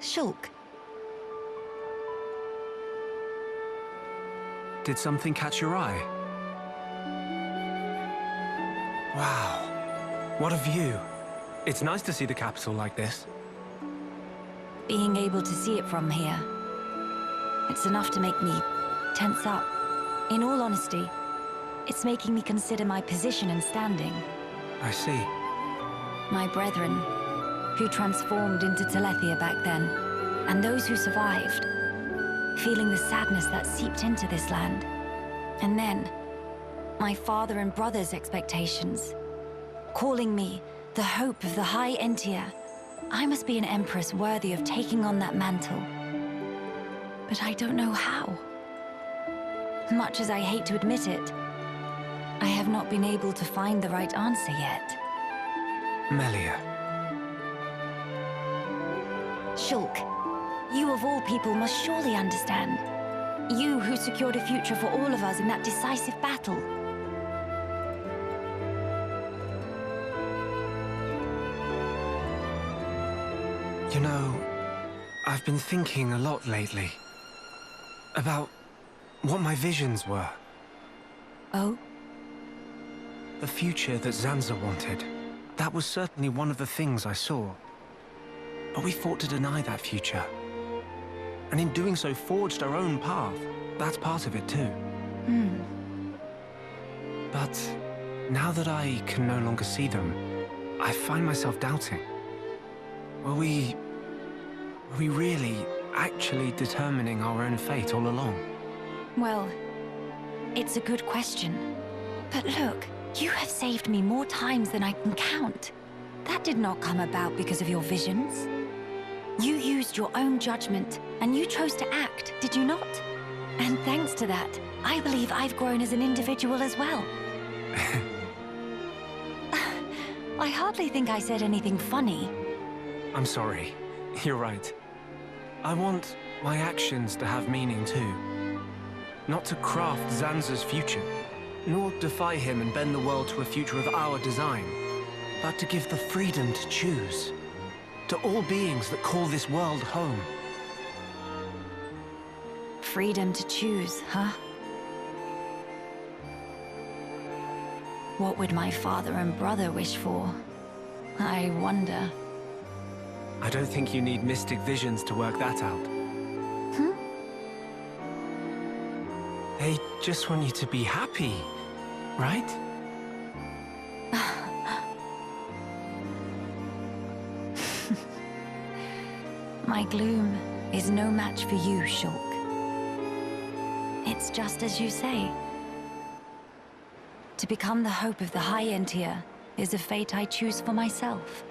Shulk. Did something catch your eye? Wow, what a view. It's nice to see the capital like this. Being able to see it from here, it's enough to make me tense up. In all honesty, it's making me consider my position and standing. I see. My brethren, who transformed into Telethia back then, and those who survived, feeling the sadness that seeped into this land. And then, my father and brother's expectations, calling me the hope of the High Entia. I must be an empress worthy of taking on that mantle. But I don't know how. Much as I hate to admit it, I have not been able to find the right answer yet. Melia. Shulk, you of all people must surely understand. You who secured a future for all of us in that decisive battle. You know, I've been thinking a lot lately about what my visions were. Oh? The future that Zanza wanted. That was certainly one of the things I saw. But we fought to deny that future. And in doing so, forged our own path. That's part of it too. But now that I can no longer see them, I find myself doubting. Were we really, actually determining our own fate all along? Well, it's a good question. But look, you have saved me more times than I can count. That did not come about because of your visions. You used your own judgment, and you chose to act, did you not? And thanks to that, I believe I've grown as an individual as well. I hardly think I said anything funny. I'm sorry. You're right. I want my actions to have meaning too. Not to craft Zanza's future, nor defy him and bend the world to a future of our design, but to give the freedom to choose. To all beings that call this world home. Freedom to choose, huh? What would my father and brother wish for? I wonder. I don't think you need mystic visions to work that out. They just want you to be happy, right? My gloom is no match for you, Shulk. It's just as you say. To become the hope of the High Entia is a fate I choose for myself.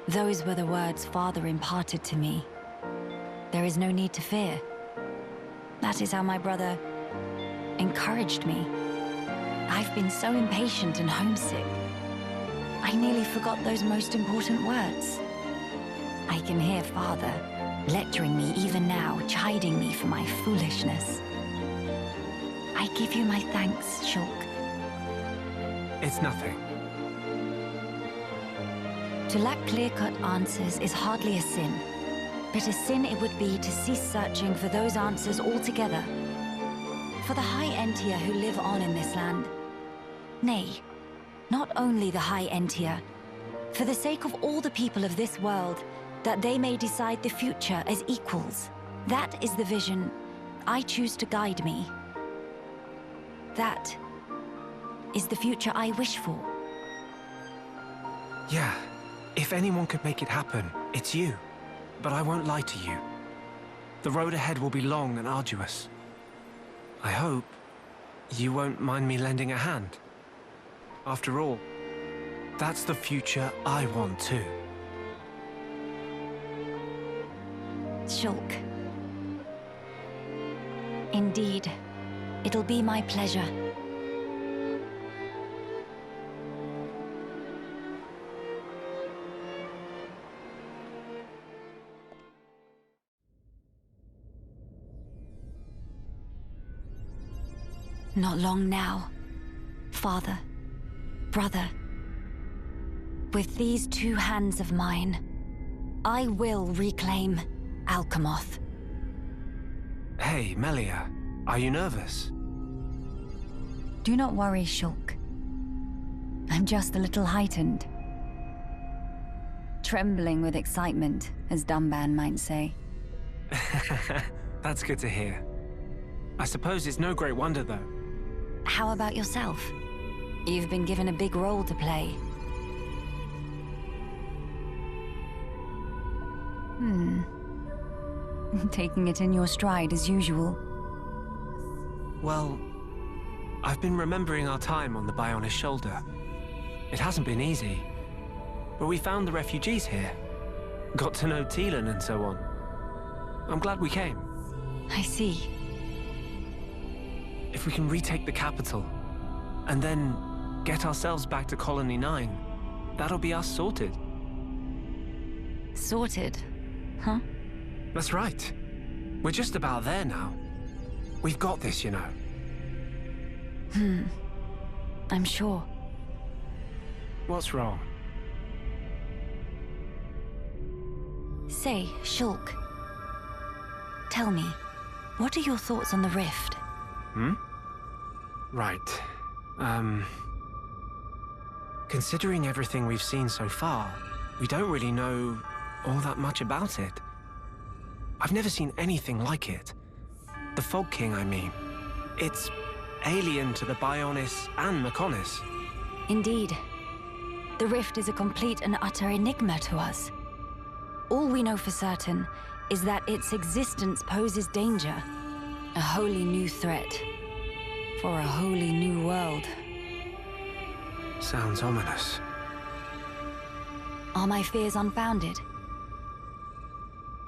Those were the words Father imparted to me. There is no need to fear. That is how my brother encouraged me. I've been so impatient and homesick. I nearly forgot those most important words. I can hear Father lecturing me even now, chiding me for my foolishness. I give you my thanks, Shulk. It's nothing. To lack clear-cut answers is hardly a sin, but a sin it would be to cease searching for those answers altogether. For the High Entia who live on in this land. Nay, not only the High Entia, for the sake of all the people of this world, that they may decide the future as equals. That is the vision I choose to guide me. That is the future I wish for. Yeah, if anyone could make it happen, it's you. But I won't lie to you. The road ahead will be long and arduous. I hope you won't mind me lending a hand. After all, that's the future I want too. Shulk. Indeed, it'll be my pleasure. Not long now, Father, brother. With these two hands of mine, I will reclaim Alchemoth. Hey, Melia. Are you nervous? Do not worry, Shulk. I'm just a little heightened. Trembling with excitement, as Dumban might say. That's good to hear. I suppose it's no great wonder, though. How about yourself? You've been given a big role to play. Taking it in your stride as usual. Well, I've been remembering our time on the Bionis shoulder. It hasn't been easy, but we found the refugees here. Got to know Teelan and so on. I'm glad we came. I see. If we can retake the capital, and then get ourselves back to Colony 9, that'll be us sorted. Sorted? Huh? That's right. We're just about there now. We've got this, you know. I'm sure. What's wrong? Say, Shulk. Tell me, what are your thoughts on the rift? Right. Considering everything we've seen so far, we don't really know all that much about it. I've never seen anything like it. The Fog King, I mean. It's alien to the Bionis and Mekonis. Indeed. The rift is a complete and utter enigma to us. All we know for certain is that its existence poses danger. A wholly new threat. For a wholly new world. Sounds ominous. Are my fears unfounded?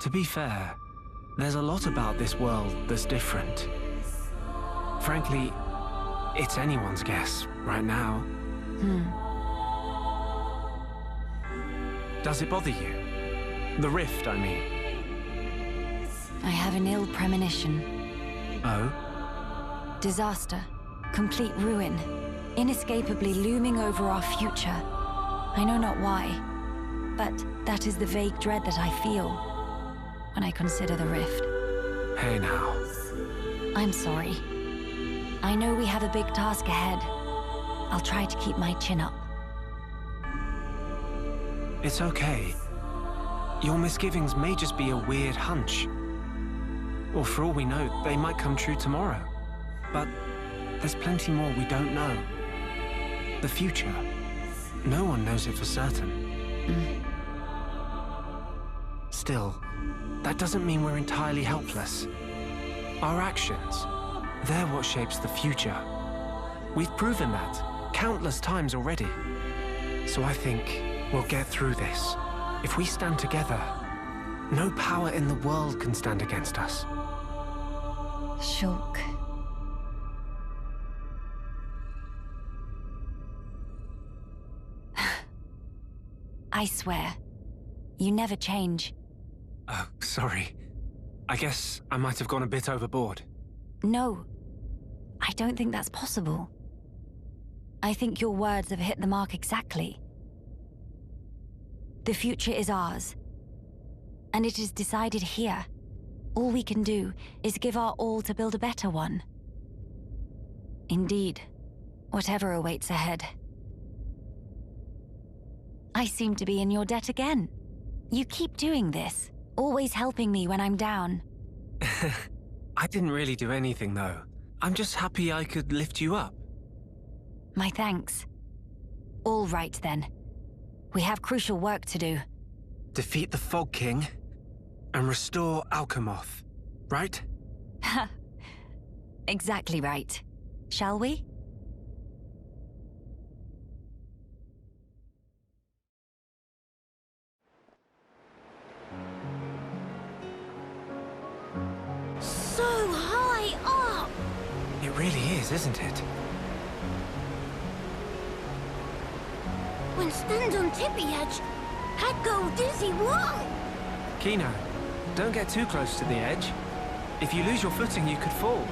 To be fair, there's a lot about this world that's different. Frankly, it's anyone's guess right now. Does it bother you? The rift, I mean. I have an ill premonition. Oh? Disaster. Complete ruin. Inescapably looming over our future. I know not why, but that is the vague dread that I feel when I consider the rift. Hey now. I'm sorry. I know we have a big task ahead. I'll try to keep my chin up. It's okay. Your misgivings may just be a weird hunch. Or for all we know, they might come true tomorrow. But there's plenty more we don't know. The future. No one knows it for certain. Still, that doesn't mean we're entirely helpless. Our actions, they're what shapes the future. We've proven that countless times already. So I think we'll get through this. If we stand together, no power in the world can stand against us. Shulk. I swear, you never change. Oh, sorry. I guess I might have gone a bit overboard. No, I don't think that's possible. I think your words have hit the mark exactly. The future is ours, and it is decided here. All we can do is give our all to build a better one. Indeed, whatever awaits ahead. I seem to be in your debt again. You keep doing this, always helping me when I'm down. I didn't really do anything, though. I'm just happy I could lift you up. My thanks. All right, then. We have crucial work to do. Defeat the Fog King and restore Alchemoth, right? Exactly right. Shall we? So high up! It really is, isn't it? When stand on tippy edge, I'd go dizzy. Whoa! Kino, don't get too close to the edge. If you lose your footing, you could fall.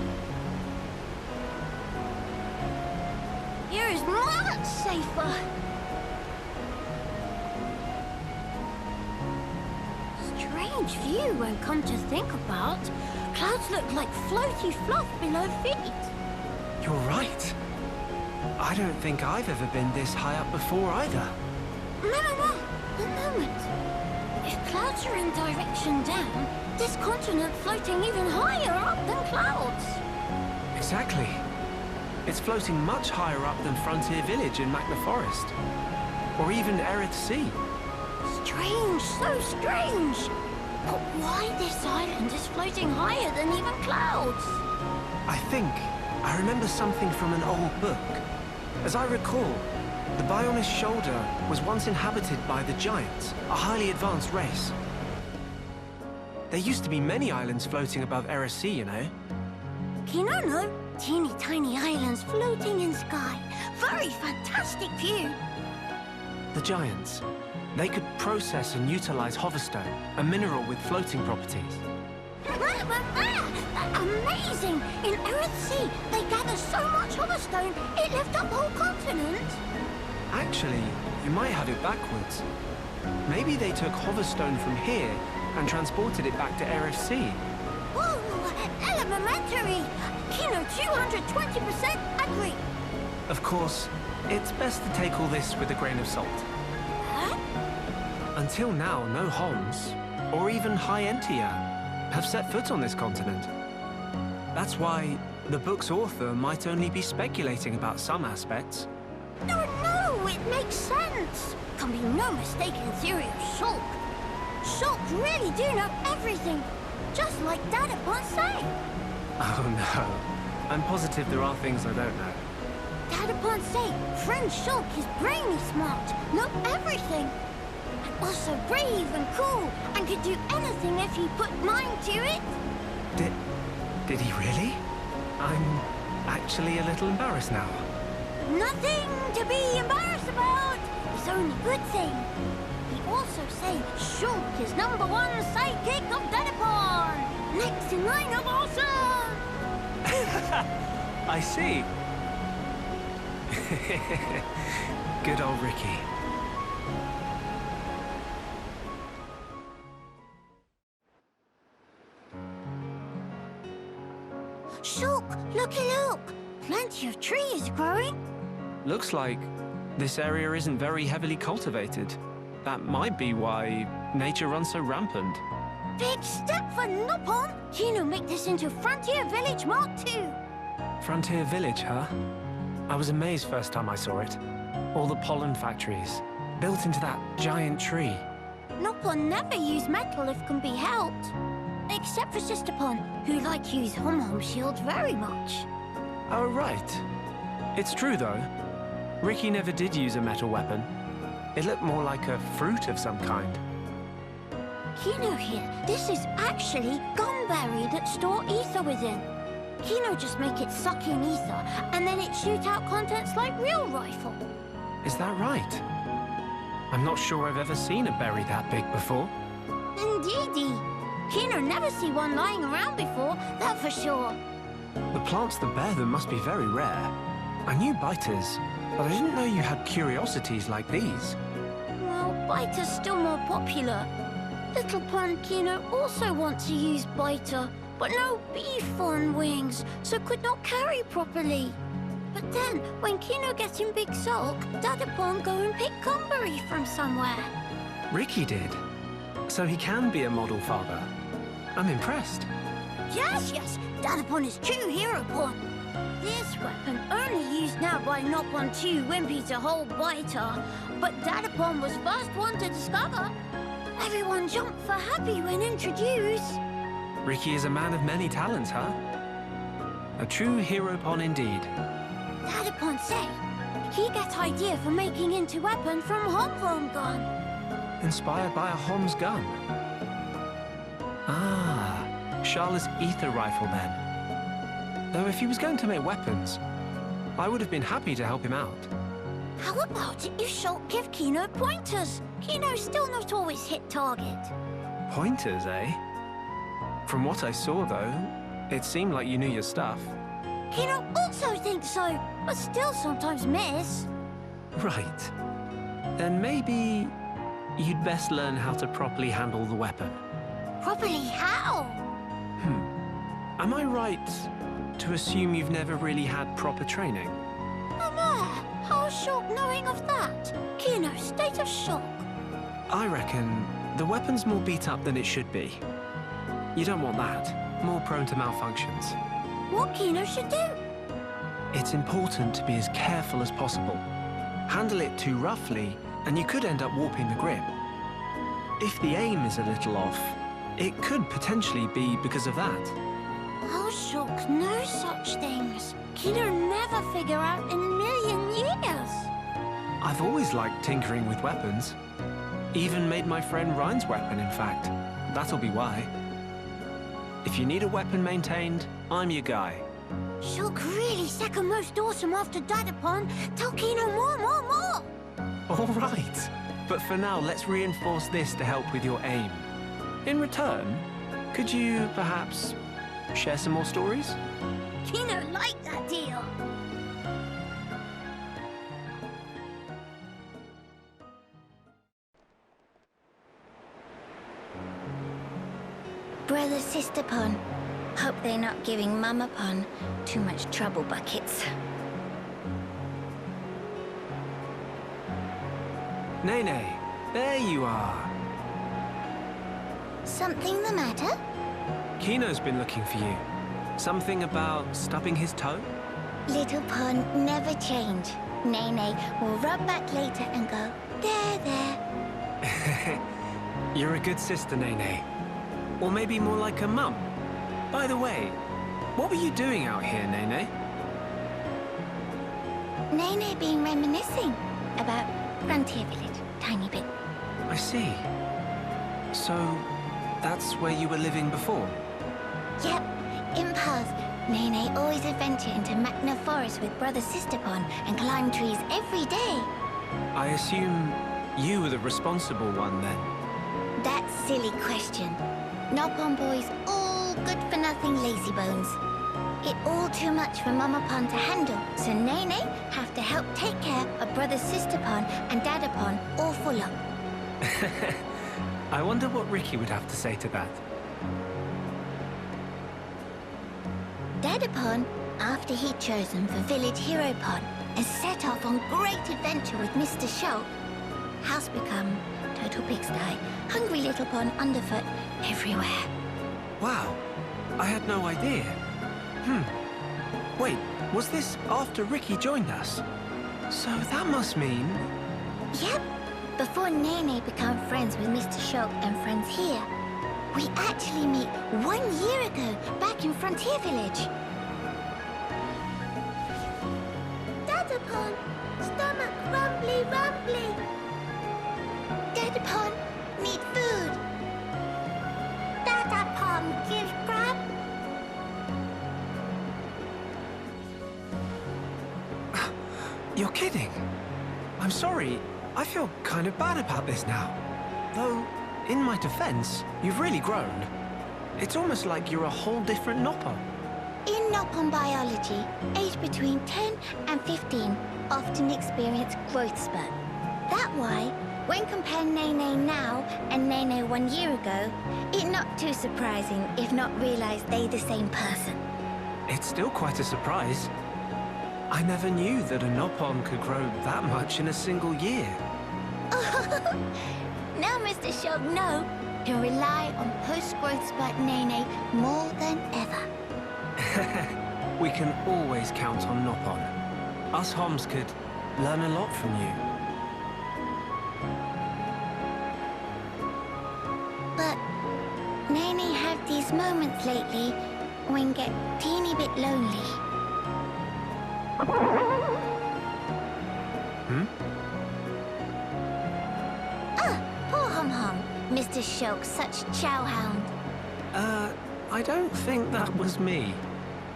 Here is much safer. strange view when come to think about. Clouds look like floaty fluff below feet. You're right. I don't think I've ever been this high up before either. No. A moment. If clouds are in direction down, this continent floating even higher up than clouds. Exactly. It's floating much higher up than Frontier Village in Magna Forest. Or even Erith Sea. Strange, so strange. But why this island is floating higher than even clouds? I remember something from an old book. As I recall, the Bionis Shoulder was once inhabited by the Giants, a highly advanced race. There used to be many islands floating above Erith Sea, you know. Kino no, teeny tiny islands floating in sky. Very fantastic view. The Giants. They could process and utilize hoverstone, a mineral with floating properties. Amazing! In Erith Sea, they gather so much hoverstone, it lifts up whole continent. Actually, you might have it backwards. Maybe they took hoverstone from here and transported it back to Erith Sea. Whoa! Elementary! Kino 220% agree. Of course, it's best to take all this with a grain of salt. Huh? Until now, no Homs, or even High Entia, have set foot on this continent. That's why the book's author might only be speculating about some aspects. No, it makes sense. Can be no mistaken theory of Shulk. Shulk really do know everything, just like Dadapon say. Oh no, I'm positive there are things I don't know. Dadapon say friend Shulk is brainy smart, know everything. And also brave and cool, and could do anything if he put mind to it. Did he really? I'm actually a little embarrassed now. Nothing to be embarrassed about. It's only good thing. He also say Shulk is #1 sidekick of Dadapon. Next in line of awesome. I see. Good old Ricky. Shulk, looky look. Plenty of trees growing. Looks like this area isn't very heavily cultivated. That might be why nature runs so rampant. Big step for Nopon. Kino make this into Frontier Village Mark II. Frontier Village, huh? I was amazed first time I saw it. All the pollen factories, built into that giant tree. Nopon never use metal if can be helped. Except for Sisterpon, who like use hom-hom shields very much. Oh, right. It's true, though. Ricky never did use a metal weapon. It looked more like a fruit of some kind. Kino here, this is actually gumberry that store ether within. Kino just make it suck in ether, and then it shoot out contents like real rifle. Is that right? I'm not sure I've ever seen a berry that big before. Indeedy. Kino never see one lying around before, that for sure. The plants that bear them must be very rare. I knew biters, but I didn't know you had curiosities like these. Well, biter's still more popular. Little Pon Kino also want to use biter, but no beef on wings, so could not carry properly. But then, when Kino gets in big sulk, Dadapon go and pick gumberry from somewhere. Ricky did. So he can be a model father. I'm impressed. Yes, Dadapon is true hero Pon. This weapon only used now by Nopon 2 Wimpy to hold biter, but Dadapon was first one to discover. Everyone jumped for happy when introduced. Ricky is a man of many talents, huh? A true hero Pon indeed. Dadapon say he get idea for making into weapon from Hom gun. Inspired by a Hom's gun. Ah, Charla's ether rifle then. Though if he was going to make weapons, I would have been happy to help him out. How about it if Shulk give Kino pointers? Kino still not always hit target. Pointers, eh? From what I saw, though, it seemed like you knew your stuff. Kino also thinks so, but still sometimes miss. Right. Then maybe you'd best learn how to properly handle the weapon. properly how? Am I right to assume you've never really had proper training? How's Shulk knowing of that? Kino, state of shock. I reckon the weapon's more beat up than it should be. You don't want that. More prone to malfunctions. What Kino should do? It's important to be as careful as possible. Handle it too roughly, and you could end up warping the grip. If the aim is a little off, it could potentially be because of that. How Shulk knows such things? Kino never figure out in a million years. I've always liked tinkering with weapons. Even made my friend Ryan's weapon, in fact. That'll be why. If you need a weapon maintained, I'm your guy. Shulk really second most awesome after Dadapon. Tell Kino more. All right. But for now, let's reinforce this to help with your aim. In return, could you perhaps share some more stories? Kino liked that deal. Brother Sisterpon. Hope they're not giving Mamapon too much trouble buckets. Nene, there you are. Something the matter? Kino's been looking for you. Something about stubbing his toe? Little Pon never change. Nene will rub back later and go, there. You're a good sister, Nene. Or maybe more like a mum. By the way, what were you doing out here, Nene? Nene been reminiscing about Frontier Village, tiny bit. I see. So, that's where you were living before? Yep, in Perth, Nene always adventure into Magna Forest with Brother Sisterpon and climb trees every day. I assume you were the responsible one then? That silly question. Nopon boys all good-for-nothing lazybones. It all too much for Mamapon to handle, so Nene have to help take care of Brother Sisterpon and Dadapon all full up. I wonder what Ricky would have to say to that. Dadapon, after he'd chosen for Village Hero Pon and set off on great adventure with Mr. Shulk, house become total pigsty, hungry little pond underfoot everywhere. Wow, I had no idea. Wait, was this after Ricky joined us? So that must mean... Yep, before Nene became friends with Mr. Shulk and friends here. We actually meet 1 year ago, back in Frontier Village. Dadapon, stomach rumbly. Dadapon, need food. Dadapon, give grub. You're kidding? I'm sorry. I feel kind of bad about this now. Though, in my defense, you've really grown. It's almost like you're a whole different Nopon. In Nopon biology, aged between 10 and 15 often experience growth spurt. That why, when comparing Nene now and Nene 1 year ago, it's not too surprising if not realized they the same person. It's still quite a surprise. I never knew that a Nopon could grow that much in a single year. Now Mr. Shulk can rely on post-growth spurt Nene more than ever. We can always count on Nopon. Us Homs could learn a lot from you. But Nene had these moments lately when get teeny bit lonely. Poor Hum-Hum. Mr. Shulk, such chowhound. I don't think that was me.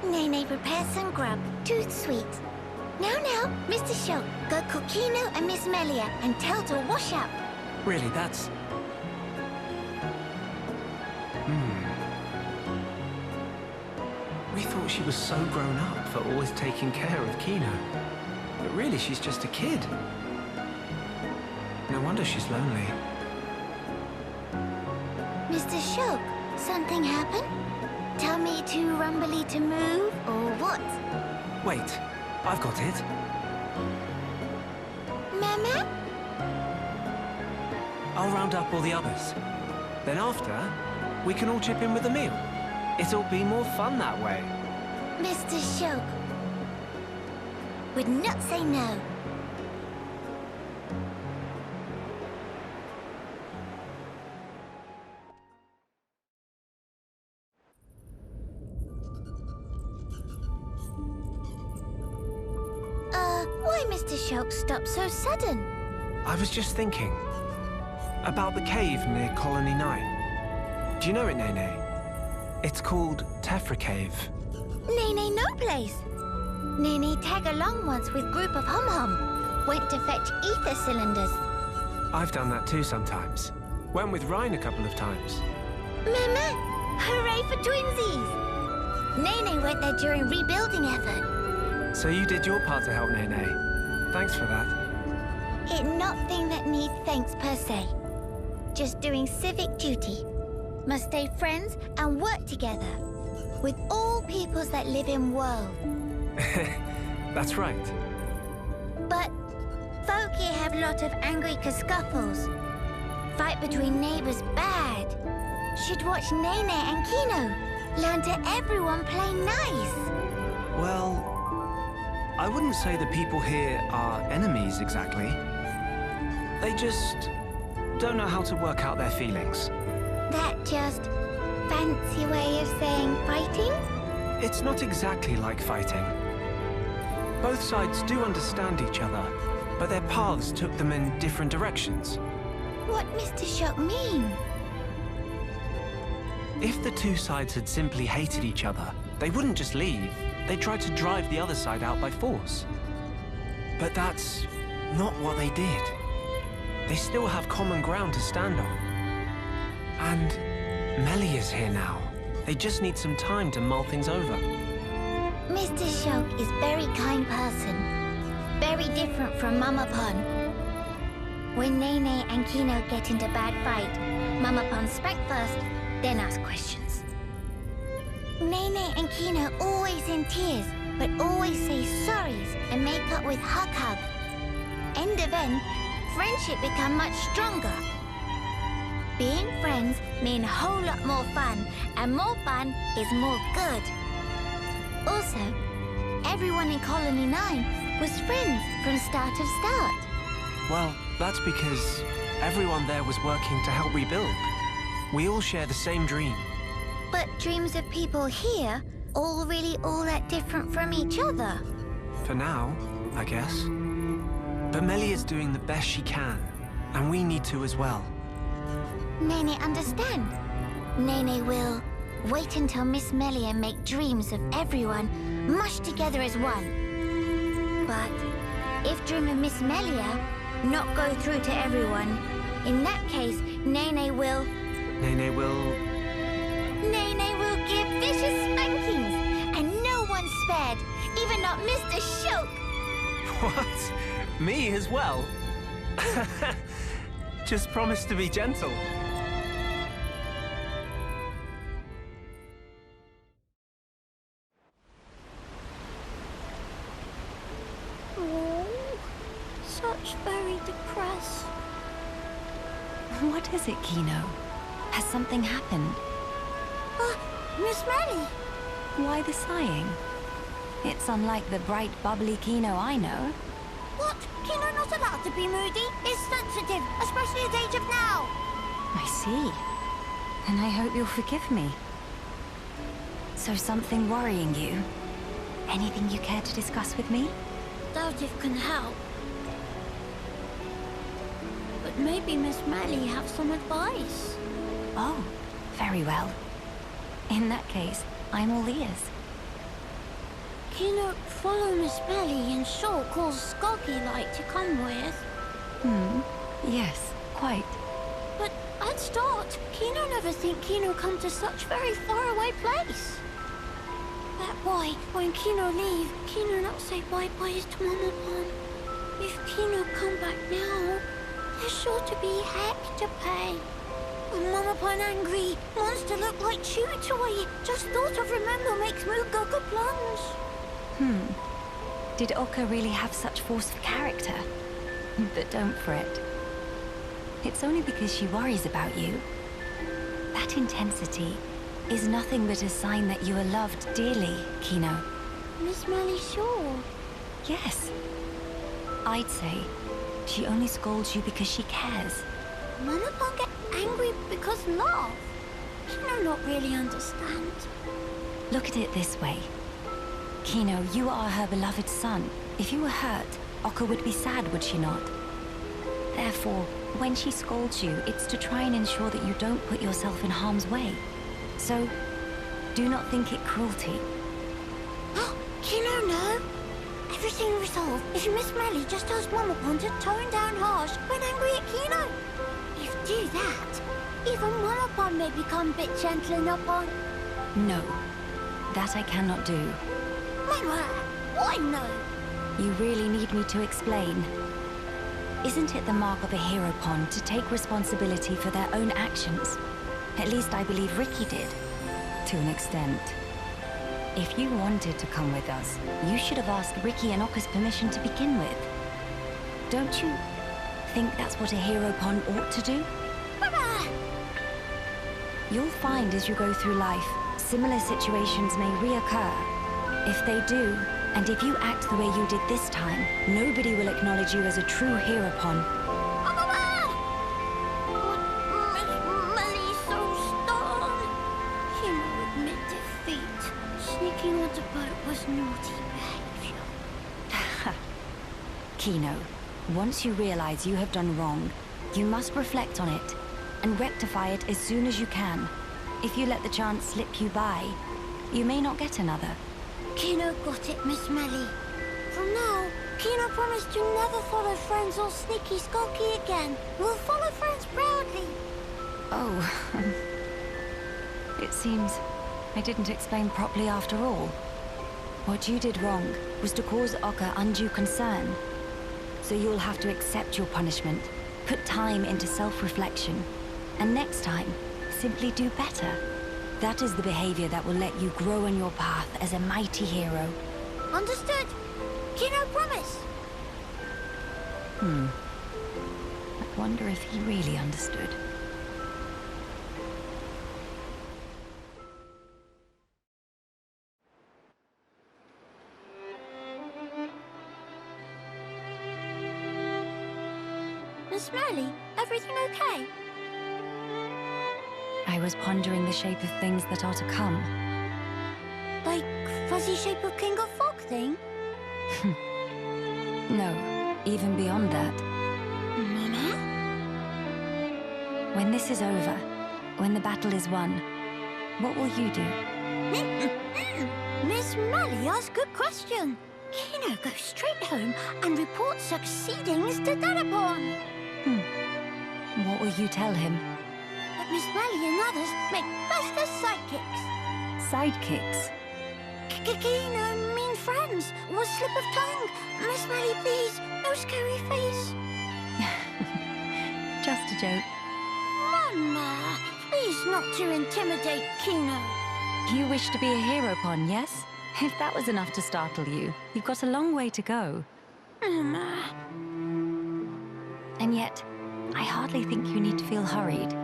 Nene prepared some grub, too sweet. Now, Mr. Shulk, go cook Kino and Miss Melia and tell to wash up. Really, that's... We thought she was so grown up for always taking care of Kino. But really, she's just a kid. No wonder she's lonely. Mr. Shulk, Something happen? Tell me to rumbly to move, or what? Wait, I've got it. Mama? I'll round up all the others. Then after, we can all chip in with a meal. It'll be more fun that way. Mr. Shulk would not say no. Why Mr. Shulk stopped so sudden? I was just thinking about the cave near Colony 9. Do you know it, Nene? It's called Tephra Cave. Nene no place. Nene tag along once with group of hum-hum. Went to fetch ether cylinders. I've done that too sometimes. Went with Ryan a couple of times. Mama, hooray for twinsies! Nene went there during rebuilding effort. So you did your part to help, Nene. Thanks for that. It not thing that need thanks per se. Just doing civic duty. Must stay friends and work together. With all peoples that live in world. That's right. But folk here have lot of angry scuffles. Fight between neighbors bad. Should watch Nene and Kino. Learn to everyone play nice. Well, I wouldn't say the people here are enemies exactly. They just don't know how to work out their feelings. That just fancy way of saying fighting? It's not exactly like fighting. Both sides do understand each other, but their paths took them in different directions. What Mr. Shulk mean? If the two sides had simply hated each other, they wouldn't just leave. They'd try to drive the other side out by force. But that's not what they did. They still have common ground to stand on. And Melia's here now. They just need some time to mull things over. Mr. Shulk is very kind person. Very different from Mama Pon. When Nene and Kino get into bad fight, Mama Pon spank first, then ask questions. Nene and Kino always in tears, but always say sorries and make up with hug. End of end, friendship become much stronger. Being friends mean a whole lot more fun, and more fun is more good. Also, everyone in Colony 9 was friends from start. Well, that's because everyone there was working to help rebuild. We all share the same dream. But dreams of people here all really all that different from each other. For now, I guess. But Melia's doing the best she can, and we need to as well. Nene understand. Nene will wait until Miss Melia make dreams of everyone mushed together as one. But if dream of Miss Melia not go through to everyone, in that case, Nene will give vicious spankings, and no one spared, even not Mr. Shulk. What? Me as well? Just promise to be gentle. Oh, such very depressed. What is it, Kino? Has something happened? Miss Melia. Why the sighing? It's unlike the bright, bubbly Kino I know. What? Kino not allowed to be moody? It's sensitive, especially at age of now. I see. And I hope you'll forgive me. So something worrying you? Anything you care to discuss with me? Doubt if can help. But maybe Miss Melia have some advice. Oh, very well. In that case, I'm all ears. Kino follow Miss Melia and Shulk calls Skoggy like to come with. Yes, quite. But at start, Kino never think Kino come to such very far away place. That why, when Kino leave, Kino not say bye-bye to Mama Pon. If Kino come back now, there's sure to be heck to pay. Mama Pun angry. Monster look like chew toy. Just thought of remember makes Moo go plunge. Did Oka really have such force of character? But don't fret. It's only because she worries about you. That intensity is nothing but a sign that you are loved dearly, Kino. Miss Melia sure? Yes. I'd say she only scolds you because she cares. Mama Pun get angry because love. Kino not really understand. Look at it this way. Kino, you are her beloved son. If you were hurt, Oka would be sad, would she not? Therefore, when she scolds you, it's to try and ensure that you don't put yourself in harm's way. So, do not think it cruelty. Kino, no. Everything resolved if Miss Melia just tells Mama Pun to tone down harsh when angry at Kino. If do that, even Mama Pun may become a bit gentler upon. No, that I cannot do. Mama, why no? You really need me to explain. Isn't it the mark of a hero pond to take responsibility for their own actions? At least I believe Ricky did, to an extent. If you wanted to come with us, you should have asked Ricky and Oka's permission to begin with. Don't you think that's what a hero pond ought to do? Mama! You'll find as you go through life, similar situations may reoccur. If they do, and if you act the way you did this time, nobody will acknowledge you as a true hero pond. Miss Melia's so stern. Kino admit defeat. Sneaking on the boat was naughty behavior. Kino, once you realize you have done wrong, you must reflect on it and rectify it as soon as you can. If you let the chance slip you by, you may not get another. Kino got it, Miss Melia. From now, Kino promised to never follow friends or sneaky skulky again. We'll follow friends proudly. Oh, it seems I didn't explain properly after all. What you did wrong was to cause Oka undue concern. So you'll have to accept your punishment, put time into self-reflection, and next time, simply do better. That is the behavior that will let you grow on your path as a mighty hero. Understood. Kino promise. I wonder if he really understood. Miss Melia, everything okay? I was pondering the shape of things that are to come. Like fuzzy shape of King of Fog thing? No, even beyond that. Mama? When this is over, when the battle is won, what will you do? Miss Melia asks good question. Kino goes straight home and reports succeedings to Dadapon. What will you tell him? That Miss Melia and others make best as sidekicks. Sidekicks? Kino mean friends. Was slip of tongue. Miss Melia, please, no scary face. Just a joke. Mama, please not to intimidate Kino. You wish to be a hero pon, yes? If that was enough to startle you, you've got a long way to go. Mama. And yet, I hardly think you need to feel hurried.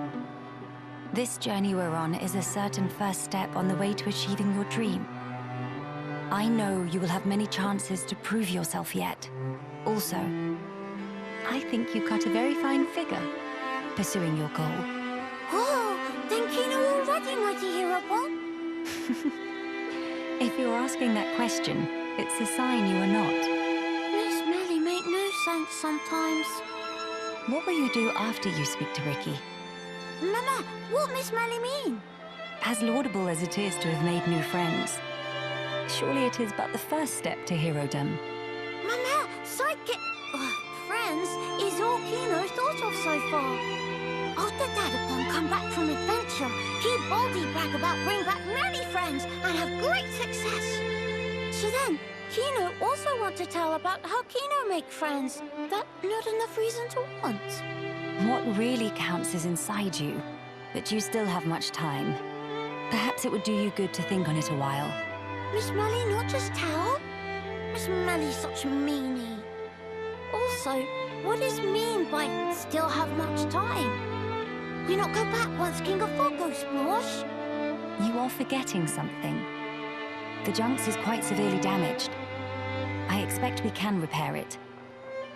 This journey we're on is a certain first step on the way to achieving your dream. I know you will have many chances to prove yourself yet. Also, I think you cut a very fine figure pursuing your goal. Oh, then Kino already mighty hero pon? If you're asking that question, it's a sign you are not. Miss Melia make no sense sometimes. What will you do after you speak to Ricky? Mama, what Miss Melia mean? As laudable as it is to have made new friends, surely it is but the first step to herodom. Mama, sidekick... friends is all Kino thought of so far. After Dadapon come back from adventure, he boldly brag about bring back many friends and have great success. So then, Kino also want to tell about how Kino make friends. That not enough reason to want. What really counts is inside you. but you still have much time. Perhaps it would do you good to think on it a while. Miss Melia not just tell? Miss Melia's such a meanie. Also, what does mean by still have much time? We not go back once King of Fog goes splosh? You are forgetting something. The Junks is quite severely damaged. I expect we can repair it,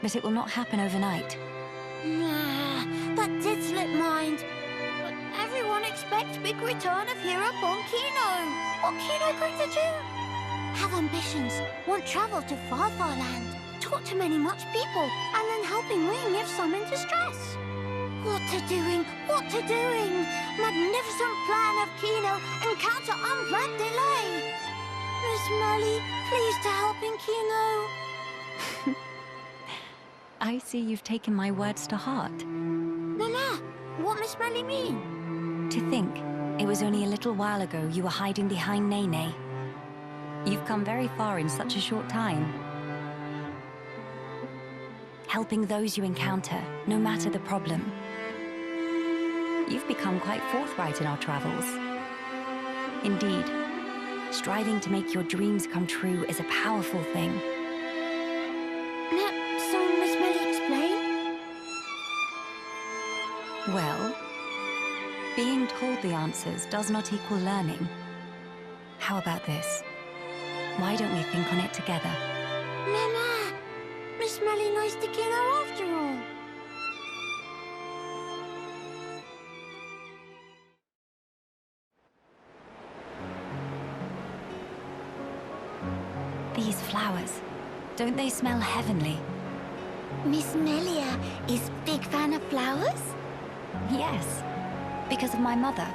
but it will not happen overnight. Nah, that did slip mind. But everyone expects big return of hero on Kino. What Kino going to do? Have ambitions, want travel to far land, talk to many much people, and then helping Wing if some in distress. What to doing? What to doing? Magnificent plan of Kino, encounter unplanned delay. Miss Melia, please to helping Kino. I see you've taken my words to heart. Nana, what Miss Melia mean? To think, it was only a little while ago you were hiding behind Nene. You've come very far in such a short time. Helping those you encounter, no matter the problem. You've become quite forthright in our travels. Indeed, striving to make your dreams come true is a powerful thing. So Miss Melia explain? Well, being told the answers does not equal learning. How about this? Why don't we think on it together? Nana, Miss Melia nice to Kino after all. These flowers, don't they smell heavenly? Miss Melia is big fan of flowers? Yes, because of my mother.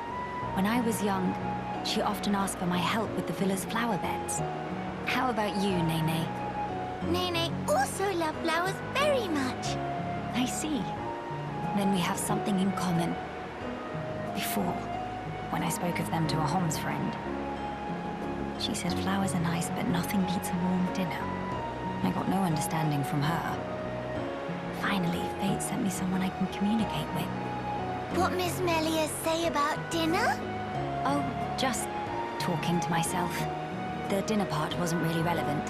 When I was young, she often asked for my help with the villa's flower beds. How about you, Nene? Nene also loves flowers very much. I see. Then we have something in common. Before, when I spoke of them to a Homs friend, she said flowers are nice, but nothing beats a warm dinner. I got no understanding from her. Finally, fate sent me someone I can communicate with. What Miss Melia say about dinner? Oh, just talking to myself. The dinner part wasn't really relevant.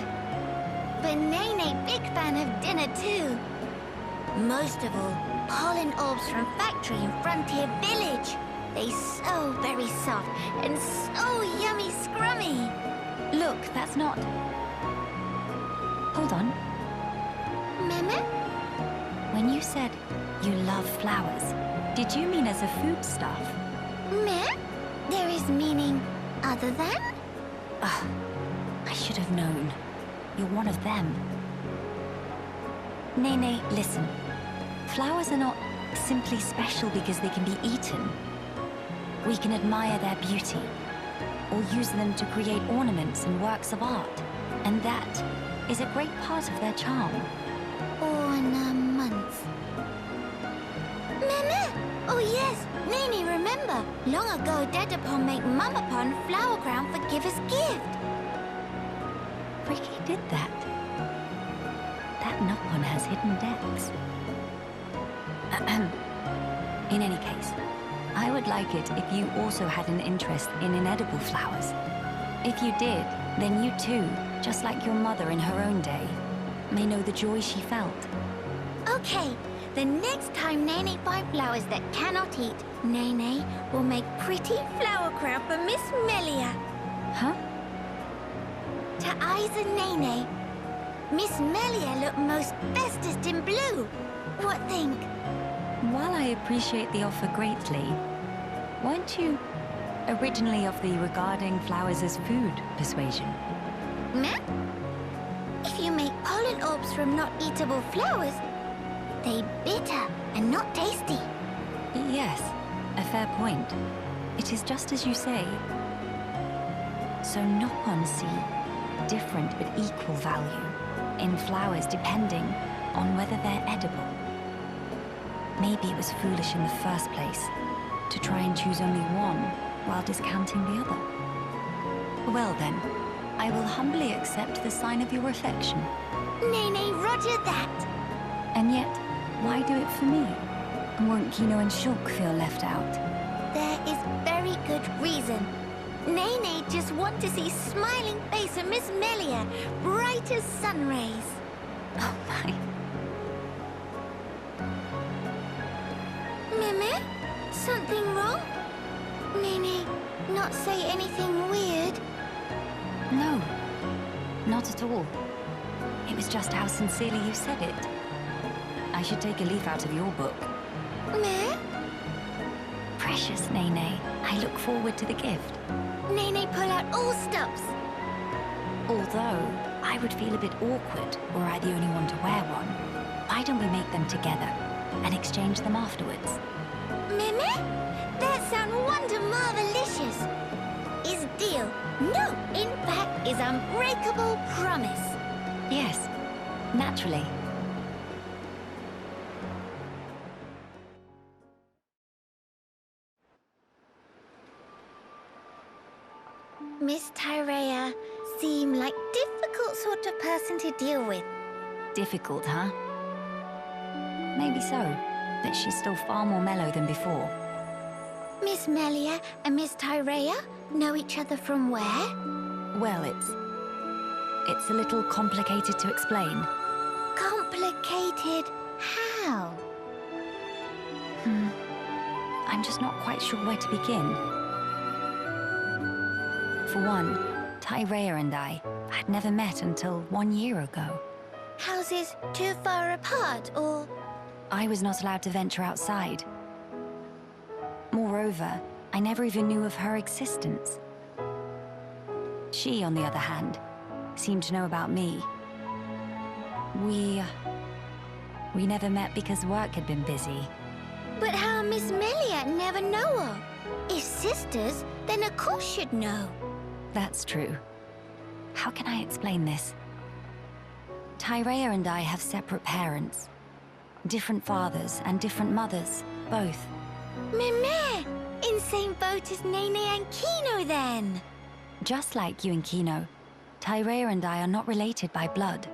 But Nene big fan of dinner too. Most of all, pollen orbs from factory in Frontier Village. They so very soft and so yummy scrummy. Look, that's not... Hold on. Meme? When you said you love flowers, did you mean as a foodstuff? Meh? There is meaning other than? Ugh, I should have known. You're one of them. Nene, listen. Flowers are not simply special because they can be eaten. We can admire their beauty, or use them to create ornaments and works of art. And that is a great part of their charm. Ornaments. Meme! Oh yes, Nene remember. Long ago Dadapon make Mamapon flower crown for giver's gift. Ricky did that. That Nopon has hidden depths. In any case, I would like it if you also had an interest in inedible flowers. If you did, then you too, just like your mother in her own day, may know the joy she felt. Okay, the next time Nene find flowers that cannot eat, Nene will make pretty flower crown for Miss Melia. Huh? To eyes and Nene, Miss Melia look most bestest in blue. What think? While I appreciate the offer greatly, weren't you originally of the regarding flowers as food persuasion? Meh? If you make pollen orbs from not eatable flowers, they bitter and not tasty. Yes, a fair point. It is just as you say. So Nopon see different but equal value in flowers depending on whether they're edible. Maybe it was foolish in the first place to try and choose only one while discounting the other. Well then, I will humbly accept the sign of your affection. Nene, roger that. And yet, why do it for me? Won't Kino and Shulk feel left out? There is very good reason. Nene just want to see smiling face of Miss Melia, bright as sun rays. Oh my. Mimi? Something wrong? Nene, not say anything weird? No, not at all. It was just how sincerely you said it. I should take a leaf out of your book. Me? Precious Nene, I look forward to the gift. Nene pull out all stops. Although, I would feel a bit awkward were I the only one to wear one. Why don't we make them together and exchange them afterwards? Mimi? That sound wonder marvelicious. Is deal. No, in fact, is unbreakable promise. Yes, naturally. Miss Tyrea seem like difficult sort of person to deal with. Difficult, huh? Maybe so, but she's still far more mellow than before. Miss Melia and Miss Tyrea know each other from where? Well, it's a little complicated to explain. Complicated how? I'm just not quite sure where to begin. For one, Tyrea and I had never met until 1 year ago. Houses too far apart, or...? I was not allowed to venture outside. Moreover, I never even knew of her existence. She, on the other hand, seemed to know about me. We never met because work had been busy. But how Miss Melia never know her? If sisters, then of course she'd know. That's true. How can I explain this? Tyrea and I have separate parents. Different fathers and different mothers, both. Mimi! In same boat as Nene and Kino, then! Just like you and Kino, Tyrea and I are not related by blood.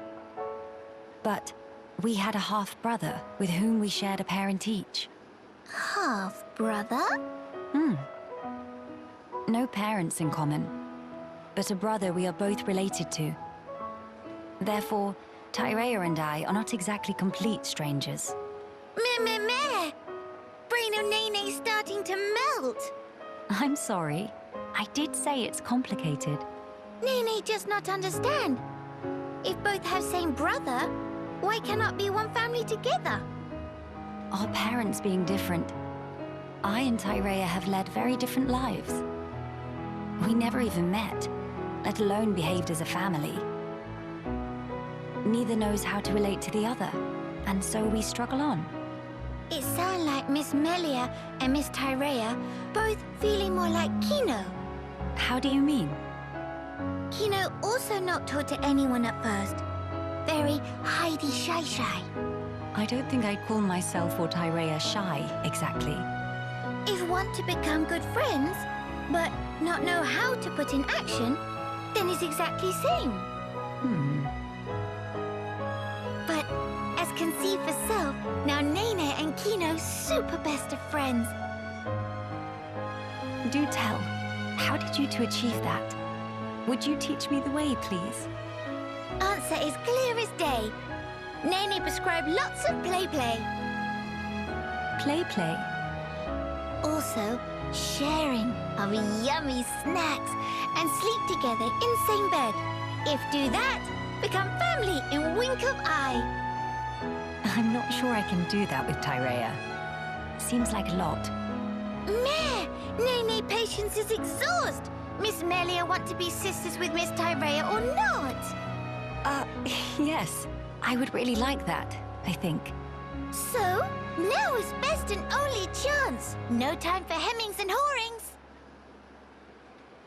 But we had a half-brother with whom we shared a parent each. Half-brother? No parents in common, but a brother we are both related to. Therefore, Tyrea and I are not exactly complete strangers. Me! Brain of Nene's starting to melt! I'm sorry. I did say it's complicated. Nene just not understand. If both have same brother, why cannot be one family together? Our parents being different, I and Tyrea have led very different lives. We never even met, let alone behaved as a family. Neither knows how to relate to the other, and so we struggle on. It sounds like Miss Melia and Miss Tyrea both feeling more like Kino. How do you mean? Kino also not taught to anyone at first. Very hidey shy. I don't think I'd call myself or Tyrea shy, exactly. If want to become good friends, but not know how to put in action, then it's exactly same. But as can see for self, now Nene and Kino super best of friends. Do tell, how did you two achieve that? Would you teach me the way, please? Answer is clear as day. Nene prescribed lots of play. Play? Also, sharing of yummy snacks and sleep together in same bed. If do that, become family in wink of eye. I'm not sure I can do that with Tyrea. Seems like a lot. Meh! Nene patience is exhaust. Miss Melia want to be sisters with Miss Tyrea or not? Yes. I would really like that, I think. So, now is best and only chance. No time for hemmings and whorings.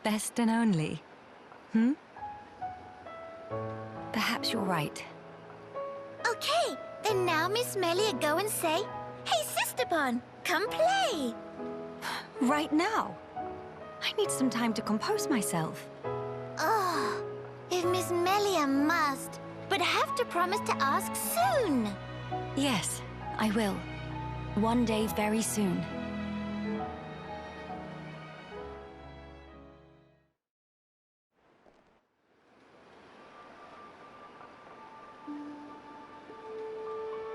Best and only. Perhaps you're right. Okay, then now Miss Melia go and say, "Hey, Sisterpon, come play." Right now? I need some time to compose myself. Oh, if Miss Melia must, but have to promise to ask soon. Yes, I will. One day very soon.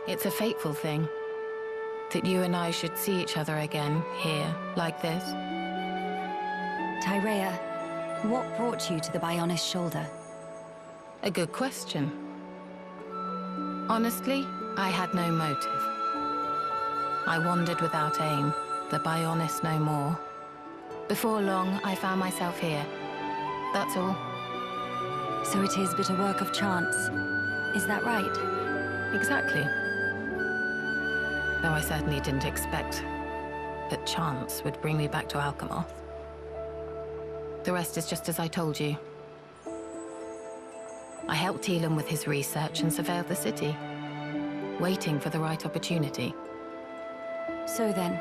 It's a fateful thing. That you and I should see each other again, here, like this. Tyrea, what brought you to the Bionis shoulder? A good question. Honestly, I had no motive. I wandered without aim, the Bionis no more. Before long, I found myself here. That's all. So it is but a work of chance. Is that right? Exactly. Though I certainly didn't expect that chance would bring me back to Alchemoth. The rest is just as I told you. I helped Elam with his research and surveilled the city, waiting for the right opportunity. So then,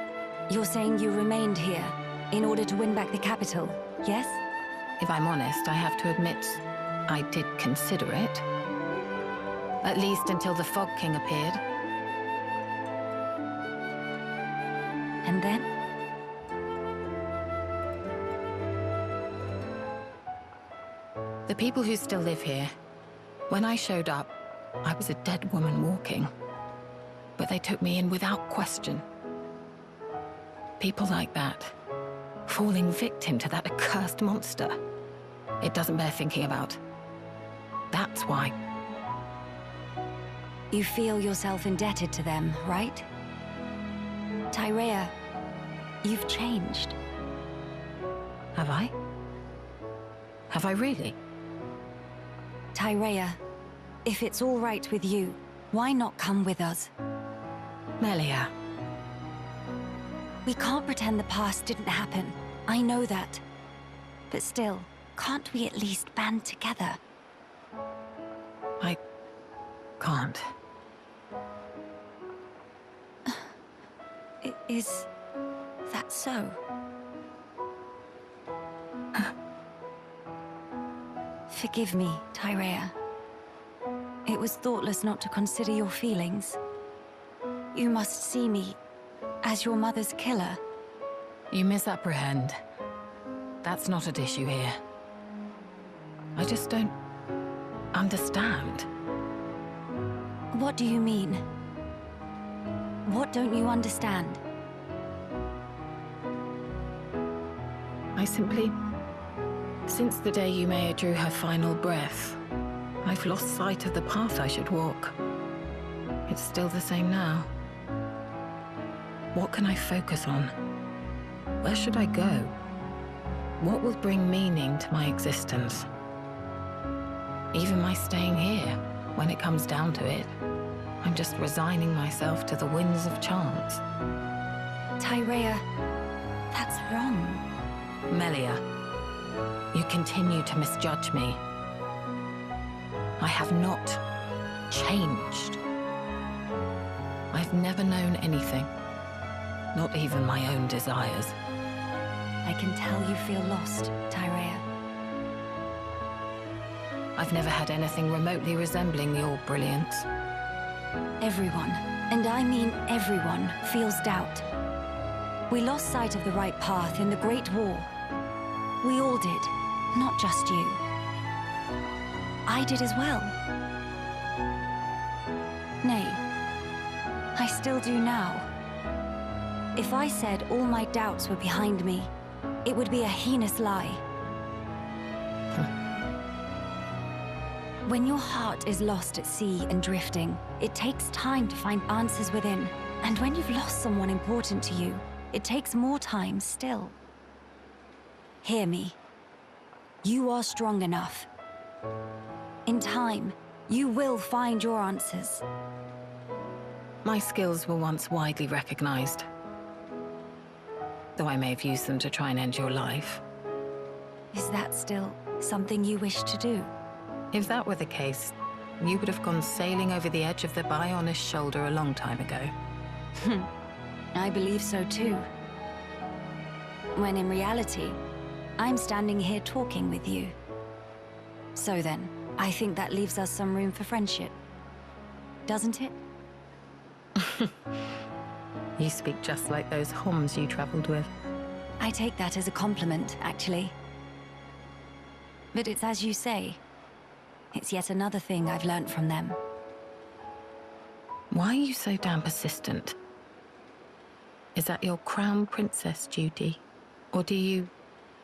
you're saying you remained here in order to win back the capital, yes? If I'm honest, I have to admit, I did consider it. At least until the Fog King appeared. And then? The people who still live here, when I showed up, I was a dead woman walking. But they took me in without question. People like that, falling victim to that accursed monster. It doesn't bear thinking about. That's why. You feel yourself indebted to them, right? Tyrea, you've changed. Have I? Have I really? Tyrea, if it's all right with you, why not come with us? Melia. We can't pretend the past didn't happen. I know that. But still, can't we at least band together? I can't. Is that so? Forgive me, Tyrea. It was thoughtless not to consider your feelings. You must see me as your mother's killer. You misapprehend. That's not at issue here. I just don't understand. What do you mean? What don't you understand? I simply... Since the day Yumea drew her final breath, I've lost sight of the path I should walk. It's still the same now. What can I focus on? Where should I go? What will bring meaning to my existence? Even my staying here, when it comes down to it, I'm just resigning myself to the winds of chance. Tyrea, that's wrong. Melia, you continue to misjudge me. I have not changed. I've never known anything, not even my own desires. I can tell you feel lost, Tyrea. I've never had anything remotely resembling your brilliance. Everyone, and I mean everyone, feels doubt. We lost sight of the right path in the Great War. We all did, not just you. I did as well. Nay, I still do now. If I said all my doubts were behind me, it would be a heinous lie. When your heart is lost at sea and drifting, it takes time to find answers within. And when you've lost someone important to you, it takes more time still. Hear me. You are strong enough. In time, you will find your answers. My skills were once widely recognized, though I may have used them to try and end your life. Is that still something you wish to do? If that were the case, you would have gone sailing over the edge of the Bionis shoulder a long time ago. I believe so too. When in reality, I'm standing here talking with you. So then, I think that leaves us some room for friendship. Doesn't it? You speak just like those Homs you traveled with. I take that as a compliment, actually. But it's as you say. It's yet another thing I've learnt from them. Why are you so damn persistent? Is that your crown princess duty? Or do you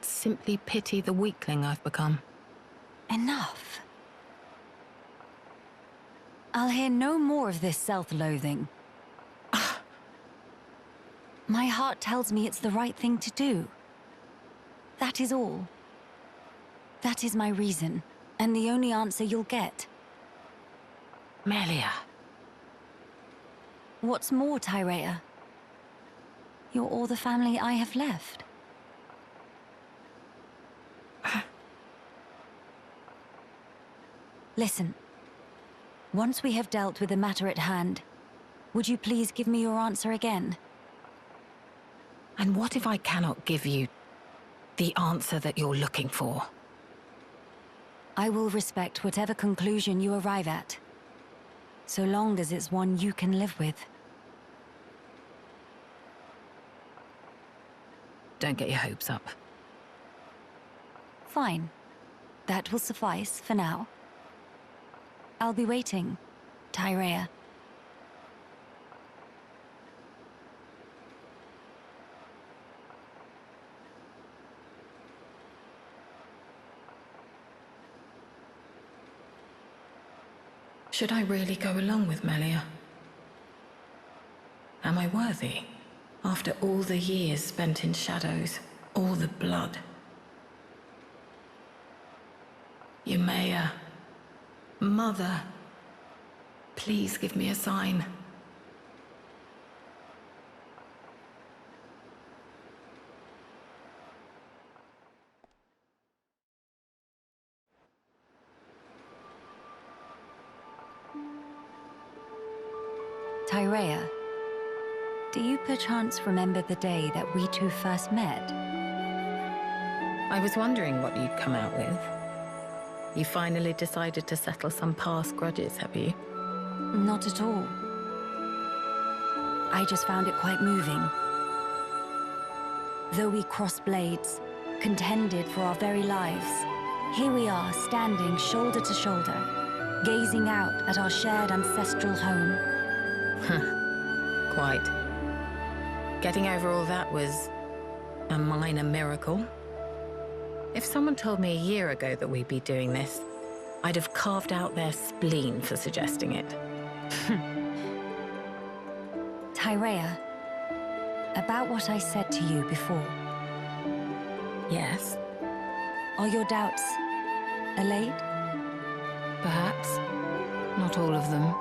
simply pity the weakling I've become? Enough. I'll hear no more of this self-loathing. My heart tells me it's the right thing to do. That is all. That is my reason, and the only answer you'll get. Melia. What's more, Tyrea? You're all the family I have left. Listen. Once we have dealt with the matter at hand, would you please give me your answer again? And what if I cannot give you the answer that you're looking for? I will respect whatever conclusion you arrive at, so long as it's one you can live with. Don't get your hopes up. Fine. That will suffice for now. I'll be waiting, Tyrea. Should I really go along with Melia? Am I worthy? After all the years spent in shadows, all the blood. Yumea, Mother, please give me a sign. Tyrea, do you perchance remember the day that we two first met? I was wondering what you'd come out with. You finally decided to settle some past grudges, have you? Not at all. I just found it quite moving. Though we crossed blades, contended for our very lives, here we are standing shoulder to shoulder, gazing out at our shared ancestral home. Quite. Getting over all that was a minor miracle. If someone told me a year ago that we'd be doing this, I'd have carved out their spleen for suggesting it. Tyrea, about what I said to you before. Yes, Are your doubts allayed? perhaps. Not all of them.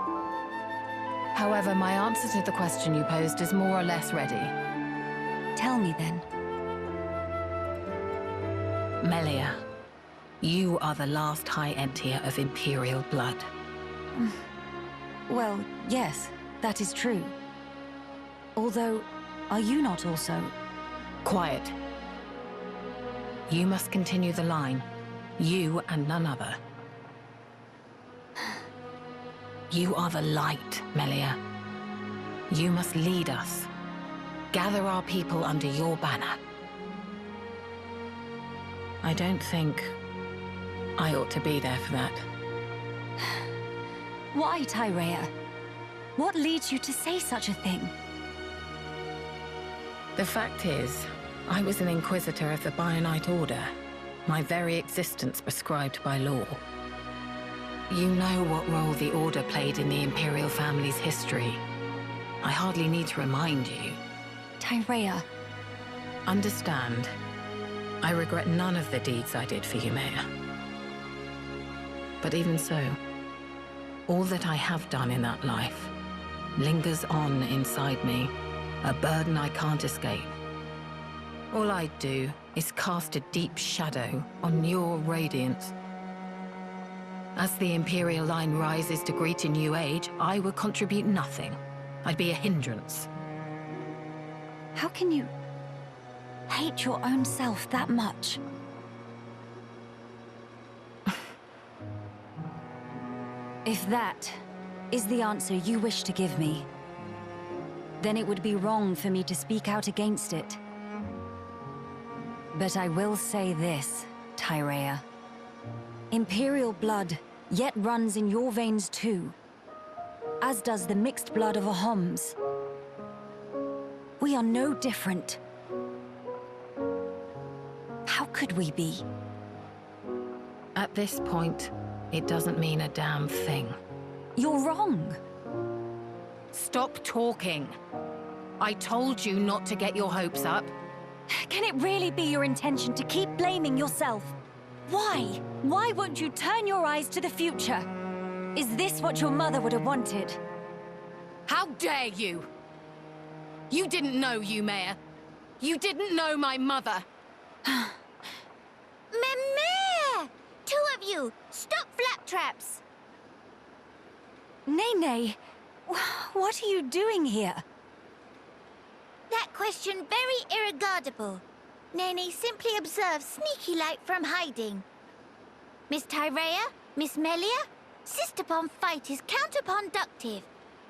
However, my answer to the question you posed is more or less ready. Tell me then. Melia, you are the last High Entier of Imperial blood. Well, yes, that is true. Although, are you not also? Quiet. You must continue the line. You and none other. You are the light, Melia. You must lead us. Gather our people under your banner. I don't think I ought to be there for that. Why, Tyrea? What leads you to say such a thing? The fact is, I was an Inquisitor of the Bionite Order, my very existence prescribed by law. You know what role the Order played in the Imperial family's history. I hardly need to remind you. Tyrea. Understand, I regret none of the deeds I did for you, Maya. But even so, all that I have done in that life lingers on inside me, a burden I can't escape. All I do is cast a deep shadow on your radiance. As the Imperial line rises to greet a new age, I will contribute nothing. I'd be a hindrance. How can you hate your own self that much? If that is the answer you wish to give me, then it would be wrong for me to speak out against it. But I will say this, Tyrea. Imperial blood yet runs in your veins too. as does the mixed blood of a Homs. We are no different. How could we be? At this point, it doesn't mean a damn thing. You're wrong. Stop talking. I told you not to get your hopes up. Can it really be your intention to keep blaming yourself? Why? Why won't you turn your eyes to the future? Is this what your mother would have wanted? How dare you? You didn't know Melia. You didn't know my mother. Melia! Two of you, stop flaptraps! Nene, what are you doing here? That question very irregardable. Nene simply observes sneaky-like from hiding. Miss Tyrea, Miss Melia, Sisterpon fight is counterproductive.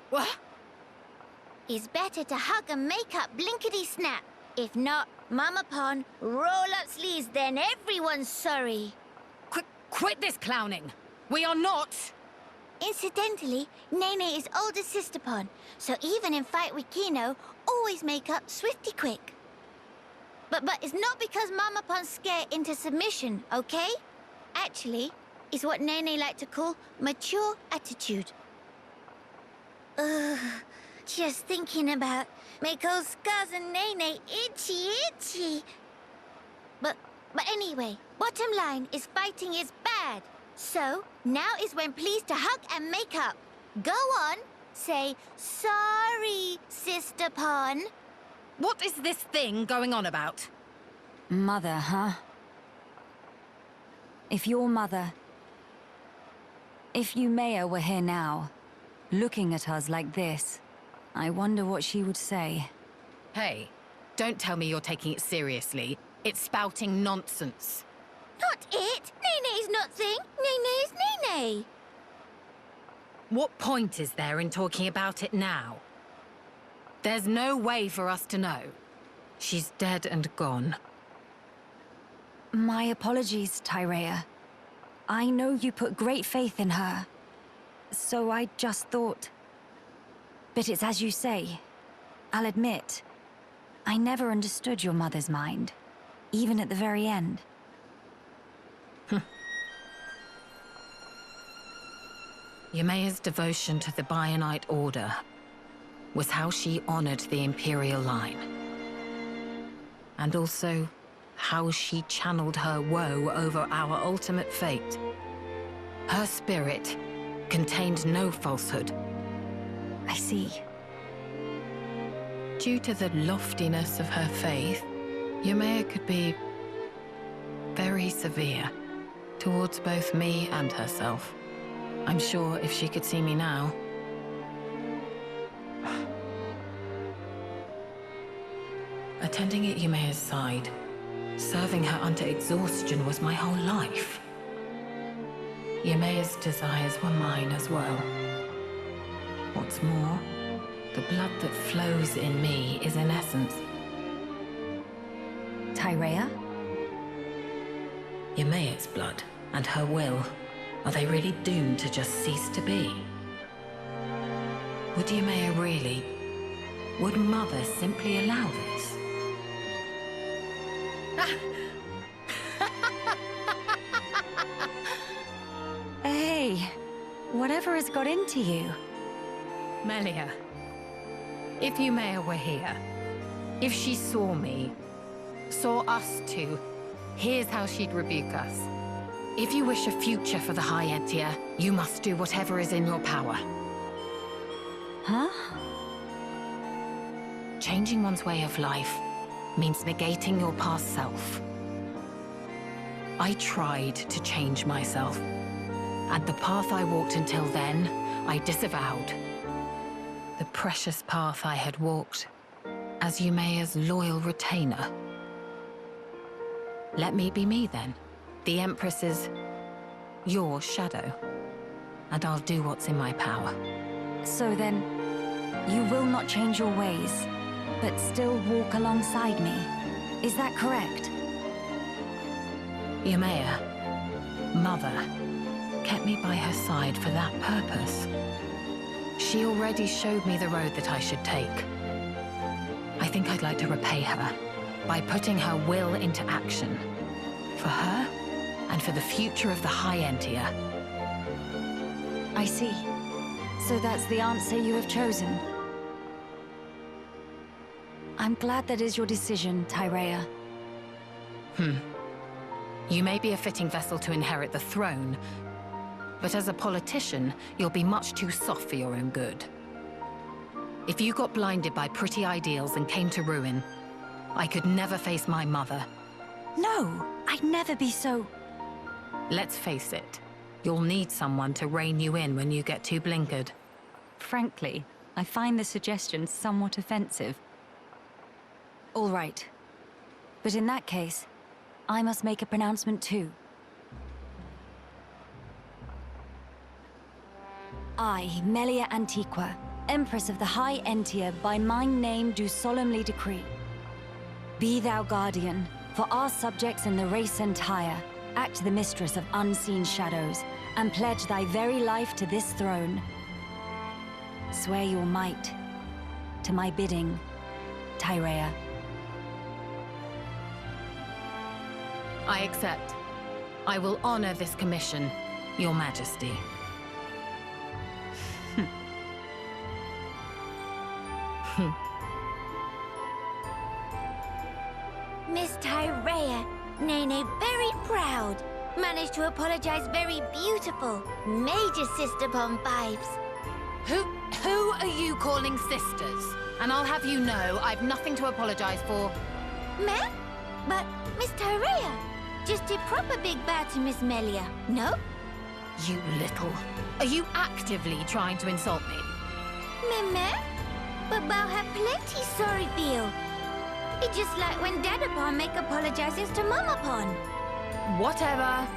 What? It's better to hug and make up blinkety-snap. If not, Mamapon, roll up sleeves, then everyone's sorry. Quit this clowning! We are not! Incidentally, Nene is older Sisterpon, so even in fight with Kino, always make up swifty quick. But it's not because Mamapon's scared into submission, okay? Actually, it's what Nene like to call mature attitude. Ugh, just thinking about make old scars and Nene itchy. But anyway, bottom line is fighting is bad. So, now is when pleased to hug and make up. Go on, say, sorry, Sisterpon. What is this thing going on about? Mother, huh? If your mother... If Melia were here now, looking at us like this, I wonder what she would say. Hey, don't tell me you're taking it seriously. It's spouting nonsense. Not it! Nene is nothing! Nene is Nene! What point is there in talking about it now? There's no way for us to know. She's dead and gone. My apologies, Tyrea. I know you put great faith in her. So I just thought... But it's as you say. I'll admit, I never understood your mother's mind. Even at the very end. Ymea's devotion to the Bionite Order was how she honored the Imperial line. And also, how she channeled her woe over our ultimate fate. Her spirit contained no falsehood. I see. Due to the loftiness of her faith, Ymea could be very severe towards both me and herself. I'm sure if she could see me now... Attending at Ymea's side, serving her unto exhaustion was my whole life. Ymea's desires were mine as well. What's more, the blood that flows in me is in essence... Tyrea? Ymea's blood and her will. Are they really doomed to just cease to be? Would Ymea really? Would Mother simply allow this? Hey, whatever has got into you? Melia, if Ymea were here, if she saw me, saw us two, here's how she'd rebuke us. If you wish a future for the High Etia, you must do whatever is in your power. Huh? Changing one's way of life means negating your past self. I tried to change myself, and the path I walked until then, I disavowed. The precious path I had walked as Ymea's loyal retainer. Let me be me then. The Empress's... your shadow. And I'll do what's in my power. So then, you will not change your ways, but still walk alongside me. Is that correct? Ymea, Mother, kept me by her side for that purpose. She She already showed me the road that I should take. I think I'd like to repay her by putting her will into action. For her, and for the future of the High Entia. I see. So that's the answer you have chosen. I'm glad that is your decision, Tyrea. You may be a fitting vessel to inherit the throne, but as a politician, you'll be much too soft for your own good. If you got blinded by pretty ideals and came to ruin, I could never face my mother. No, I'd never be so... Let's face it, you'll need someone to rein you in when you get too blinkered. Frankly, I find the suggestion somewhat offensive. All right. But in that case, I must make a pronouncement too. I, Melia Antiqua, Empress of the High Entia, by my name do solemnly decree. Be thou guardian, for our subjects and the race entire. Act the mistress of unseen shadows, and pledge thy very life to this throne. Swear your might, to my bidding, Tyrea. I accept. I will honor this commission, Your Majesty. Miss Tyrea, Nene very proud. Managed to apologize very beautiful. Major sister bomb vibes. Who are you calling sisters? And I'll have you know, I've nothing to apologize for. Meh? But Miss Tyrea just did proper big bad to Miss Melia, no? You little... Are you actively trying to insult me? Meh? But Bao had plenty sorry feel. It's just like when Dadapon make apologizes to Mamapon. Whatever.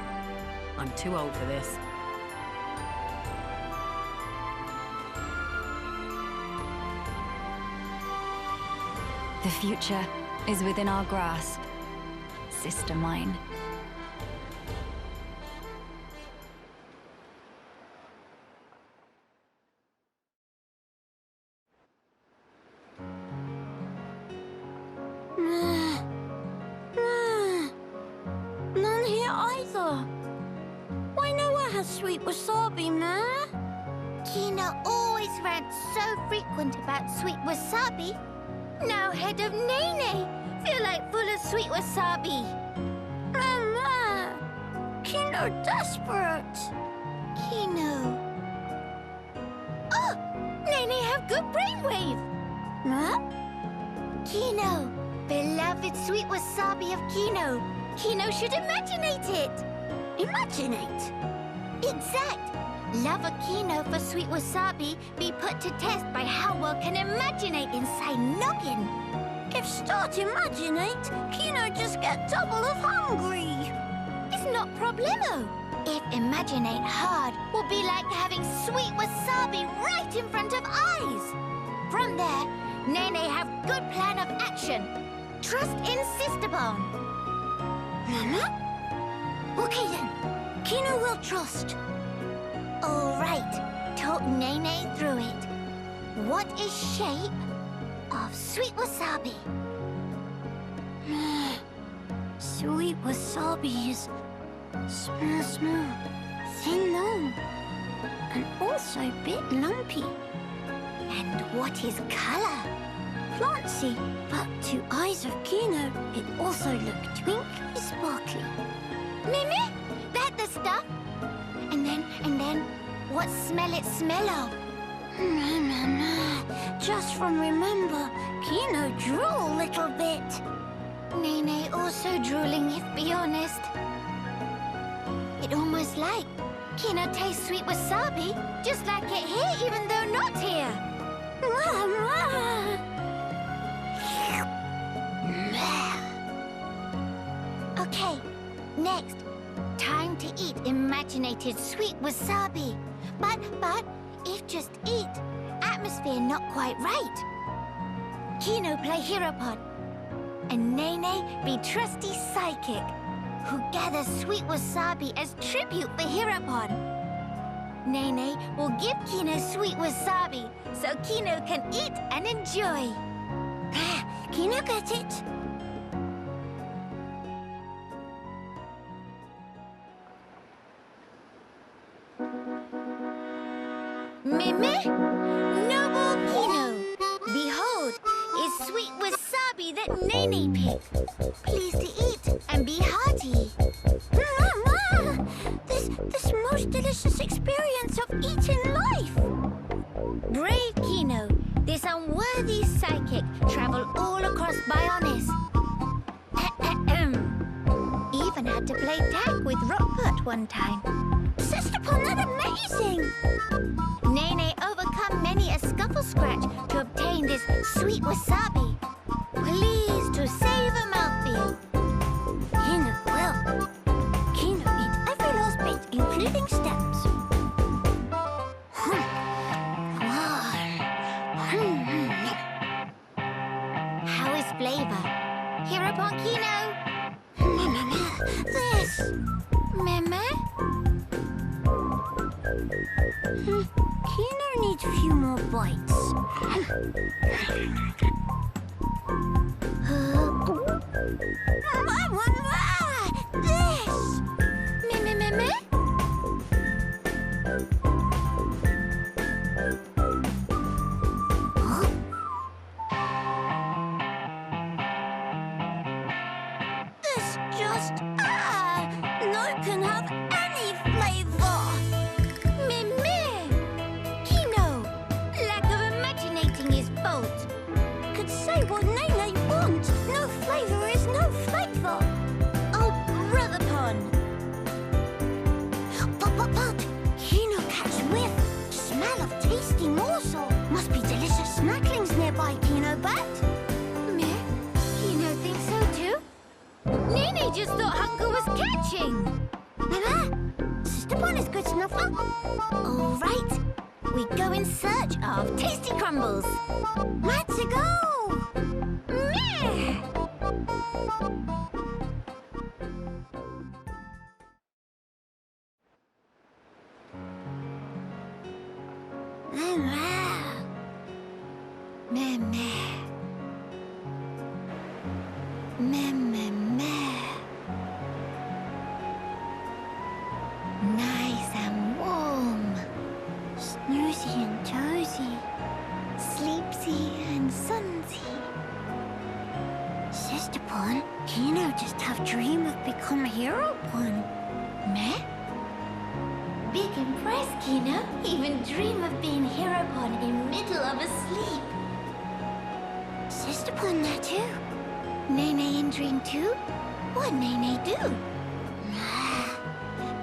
I'm too old for this. The future is within our grasp, sister mine. None here either. Why nowhere has sweet wasabi, ma? Kino always rants so frequent about sweet wasabi. Now head of Nene, feel like full of sweet wasabi. Mama, Kino desperate. Kino. Oh, Nene have good brainwave. Huh? Kino, beloved sweet wasabi of Kino. Kino should imaginate it. Imaginate? Exact. Love of Kino for sweet wasabi be put to test by how well can imaginate inside noggin. If start imaginate, Kino just get double of hungry. It's not problemo. If imaginate hard, will be like having sweet wasabi right in front of eyes. From there, Nene have good plan of action. Trust in Sister Bone. Mama? Okay then. Kino will trust. All right. Talk Nene through it. What is shape of sweet wasabi? Sweet wasabi is small, thin long, and also a bit lumpy. And what is color? Plancy, but to eyes of Kino, it also look twinkly, sparkly. Mimi, that the stuff? And then, what smell it smell of? Just from remember, Kino drool a little bit. Nene also drooling, if be honest. It almost like Kino tastes sweet wasabi, just like it here, even though not here. Okay, next. Time to eat imaginated sweet wasabi. But, if just eat, atmosphere not quite right. Kino play hero pod. And Nene be trusty psychic, who gathers sweet wasabi as tribute for Hirapon. Nene will give Kino sweet wasabi so Kino can eat and enjoy. Kino get it? Meme, noble Kino, behold, is sweet wasabi that Nene picked. Please to eat and be hearty. This most delicious experience of eating life. Brave Kino, this unworthy psychic traveled all across Bionis. Even had to play tag with Rockport one time. Sister Pon, that's amazing! Nene overcome many a scuffle scratch to obtain this sweet wasabi. Please to save a mouthfeel. Kino will. Kino eat every last bit, including steps. How is flavor? Hereupon Kino. This. Meme? Kino needs a few more bites. This! Meme? This just... no can have any flavor. Meme! Kino! Lack of imaginating his fault. Could say what Nene wants. No flavor is no flavor. Oh, brother Pon. But, Kino catch whiff. Smell of tasty morsel. Must be delicious snacklings nearby, Kino bet. Meh? Kino thinks so too? Nene just thought hunger was catching. Mama, Sister Pon is good snuffer. All right, we go in search of tasty crumbles. Let's go. Meh. Nice and warm. Snoozy and tozy. Sleepsy and sunsy. Sister Pon, Kino just have dream of become Hero Pon. Meh? Big impressed, Kino. Even dream of being Hero Pon in middle of a sleep. Sister Pon there too. Nene in dream too? What Nene do?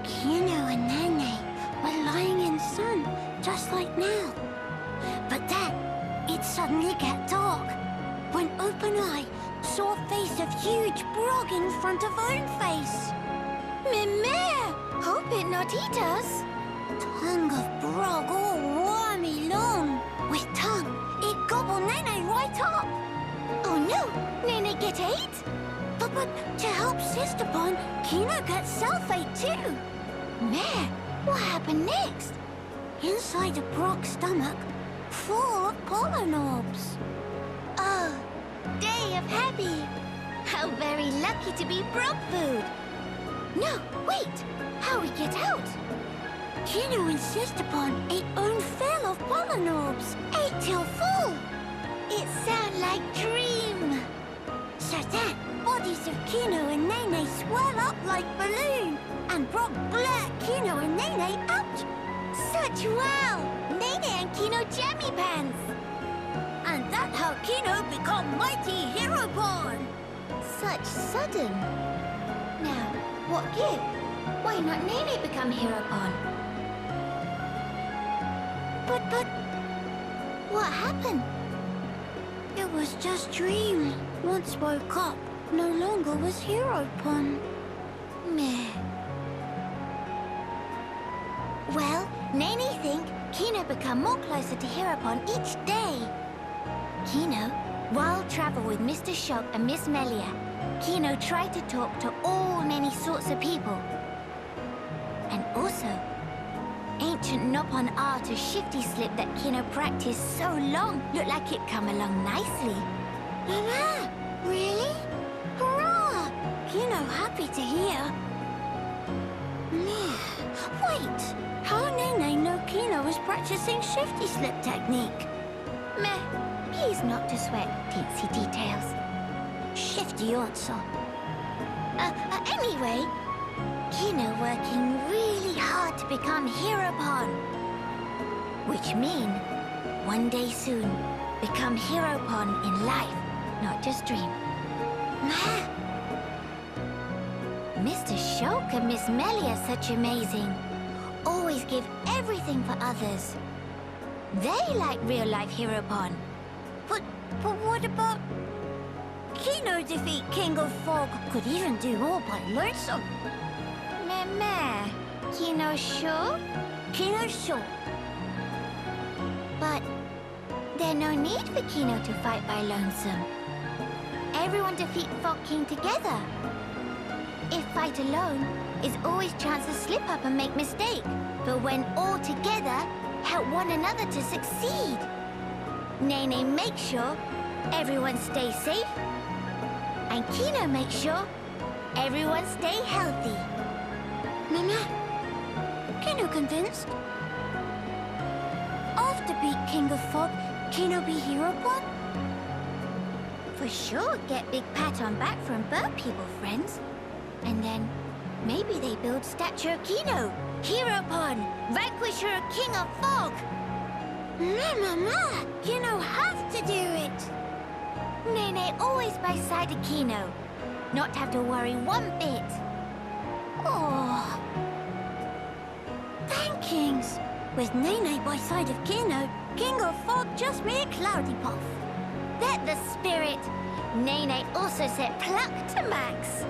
Kino and Nene were lying in sun, just like now. But then, it suddenly get dark, when Open Eye saw a face of huge Brog in front of own face. Mimere! Hope it not eat us. Tongue of Brog all wormy long. With tongue, it gobble Nene right up. Oh no, Nene get ate? But to help Sister Pon, Kino gets self-ate too. Meh, what happened next? Inside the Brog's stomach, full of pollen orbs. Oh, day of happy. How very lucky to be Brog food. No, wait, how we get out? Kino and Sister Pon ate own fill of pollen orbs. Ate till full. It sound like dream. So then, bodies of Kino and Nene swell up like balloon, and Brog blurt Kino and Nene out. Such wow! Nene and Kino jammy pants. And that's how Kino become mighty Hero Pon. Such sudden. Now, what give? Why not Nene become Hero Pon? But, what happened? It was just dream. Once woke up, no longer was Hero Pon. Meh. Well, Nene think Kino become more closer to Hero Pon each day. Kino, while travel with Mr. Shulk and Miss Melia, Kino tried to talk to all many sorts of people. And also, ancient Nopon art of shifty slip that Kino practiced so long looked like it come along nicely. Mama, really? Hurrah! Kino happy to hear. Wait, how Nene know Kino was practicing shifty slip technique? Meh, please not to sweat teensy details. Shifty answer. Anyway, Kino working really hard to become Dadapon. Which mean, one day soon, become Dadapon in life, not just dream. Mr. Shulk and Miss Melia such amazing. Always give everything for others. They like real-life Dadapon. But what about... Kino defeat King of Fog could even do more by lonesome. Meh. Kino sure? Kino sure. But there's no need for Kino to fight by lonesome. Everyone defeat Fog King together. If fight alone, is always chance to slip up and make mistake. But when all together, help one another to succeed. Nene make sure everyone stay safe. And Kino make sure everyone stay healthy. Mama, Kino convinced? After beat King of Fog, Kino be Dadapon? For sure get big pat on back from bird people friends. And then maybe they build statue of Kino, Dadapon, vanquisher of King of Fog. Mama, Kino have to do it. Nene always by side of Kino. Not have to worry one bit. Oh. Thankings. With Nene by side of Kino, King of Fog just be a cloudy puff. That the spirit. Nene also set pluck to max.